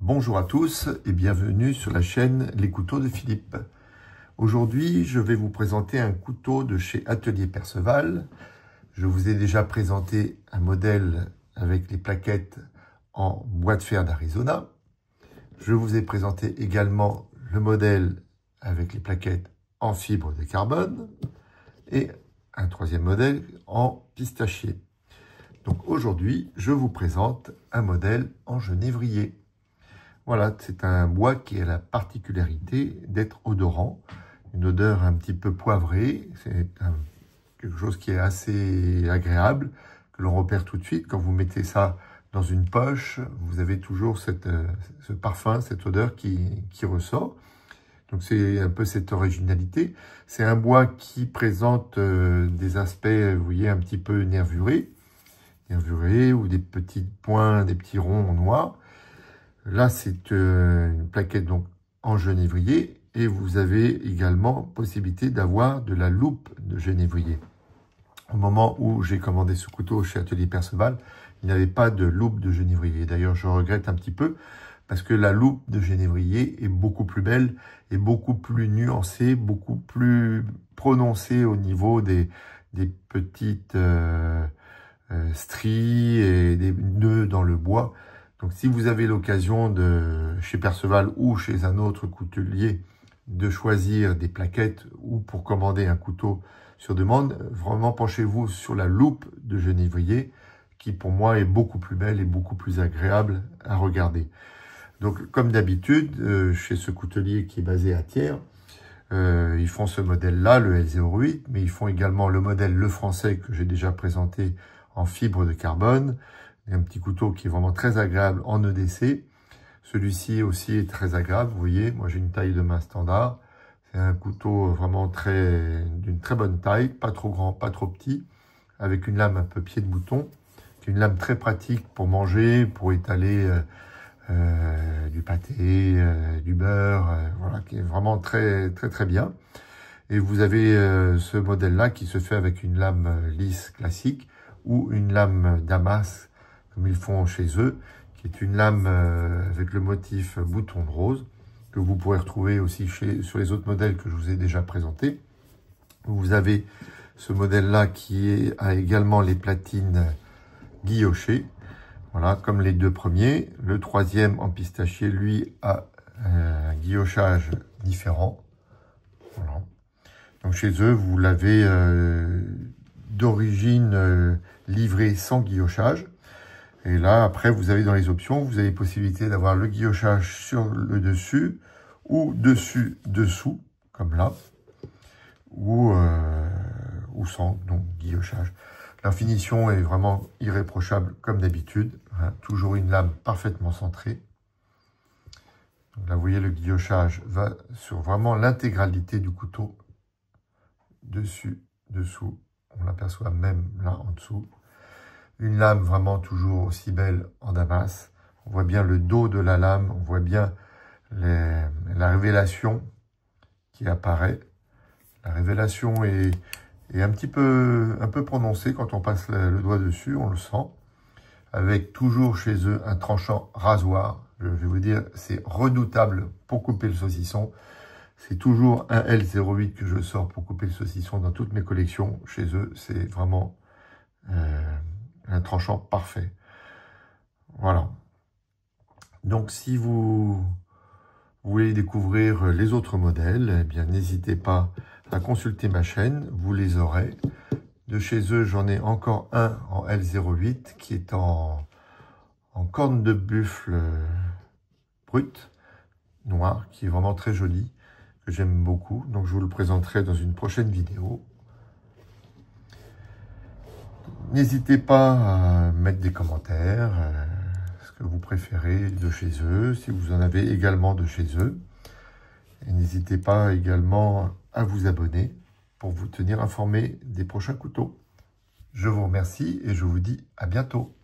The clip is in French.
Bonjour à tous et bienvenue sur la chaîne Les Couteaux de Philippe. Aujourd'hui, je vais vous présenter un couteau de chez Atelier Perceval. Je vous ai déjà présenté un modèle avec les plaquettes en bois de fer d'Arizona. Je vous ai présenté également le modèle avec les plaquettes en fibre de carbone et un troisième modèle en pistachier. Donc aujourd'hui, je vous présente un modèle en genévrier. Voilà, c'est un bois qui a la particularité d'être odorant, une odeur un petit peu poivrée. C'est quelque chose qui est assez agréable, que l'on repère tout de suite. Quand vous mettez ça dans une poche, vous avez toujours ce parfum, cette odeur qui ressort. Donc c'est un peu cette originalité. C'est un bois qui présente des aspects, vous voyez, un petit peu nervurés ou des petits points, des petits ronds noirs. Là, c'est une plaquette donc en genévrier et vous avez également possibilité d'avoir de la loupe de genévrier. Au moment où j'ai commandé ce couteau chez Atelier Perceval, il n'y avait pas de loupe de genévrier. D'ailleurs, je regrette un petit peu parce que la loupe de genévrier est beaucoup plus belle et beaucoup plus nuancée, beaucoup plus prononcée au niveau des petites stries et des nœuds dans le bois. Donc, si vous avez l'occasion chez Perceval ou chez un autre coutelier de choisir des plaquettes ou pour commander un couteau sur demande, vraiment penchez-vous sur la loupe de genévrier qui, pour moi, est beaucoup plus belle et beaucoup plus agréable à regarder. Donc, comme d'habitude, chez ce coutelier qui est basé à Thiers, ils font ce modèle-là, le L08, mais ils font également le modèle Le Français que j'ai déjà présenté en fibre de carbone. Un petit couteau qui est vraiment très agréable en EDC. Celui-ci aussi est très agréable. Vous voyez, moi j'ai une taille de main standard. C'est un couteau vraiment d'une très bonne taille, pas trop grand, pas trop petit, avec une lame un peu pied de bouton. C'est une lame très pratique pour manger, pour étaler du pâté, du beurre, voilà, qui est vraiment très bien. Et vous avez ce modèle-là qui se fait avec une lame lisse classique ou une lame Damas comme ils font chez eux, qui est une lame avec le motif bouton de rose, que vous pourrez retrouver aussi sur les autres modèles que je vous ai déjà présentés. Vous avez ce modèle-là qui a également les platines guillochées, voilà, comme les deux premiers. Le troisième en pistachier, lui, a un guillochage différent. Voilà. Donc chez eux, vous l'avez d'origine livré sans guillochage. Et là, après, vous avez dans les options, vous avez possibilité d'avoir le guillochage sur le dessus ou dessus-dessous, comme là, ou sans donc guillochage. La finition est vraiment irréprochable comme d'habitude. Hein, toujours une lame parfaitement centrée. Donc là, vous voyez, le guillochage va sur vraiment l'intégralité du couteau. Dessus, dessous. On l'aperçoit même là en dessous. Une lame vraiment toujours aussi belle en damas. On voit bien le dos de la lame, on voit bien la révélation qui apparaît. La révélation est un peu prononcée quand on passe le doigt dessus, on le sent. Avec toujours chez eux un tranchant rasoir. Je vais vous dire, c'est redoutable pour couper le saucisson. C'est toujours un L08 que je sors pour couper le saucisson dans toutes mes collections. Chez eux, c'est vraiment un tranchant parfait. Voilà. Donc, si vous voulez découvrir les autres modèles, eh bien, n'hésitez pas à consulter ma chaîne. Vous les aurez. De chez eux, j'en ai encore un en L08 qui est en corne de buffle brute, noir, qui est vraiment très joli, que j'aime beaucoup. Donc, je vous le présenterai dans une prochaine vidéo. N'hésitez pas à mettre des commentaires, ce que vous préférez de chez eux, si vous en avez également de chez eux. Et n'hésitez pas également à vous abonner pour vous tenir informé des prochains couteaux. Je vous remercie et je vous dis à bientôt.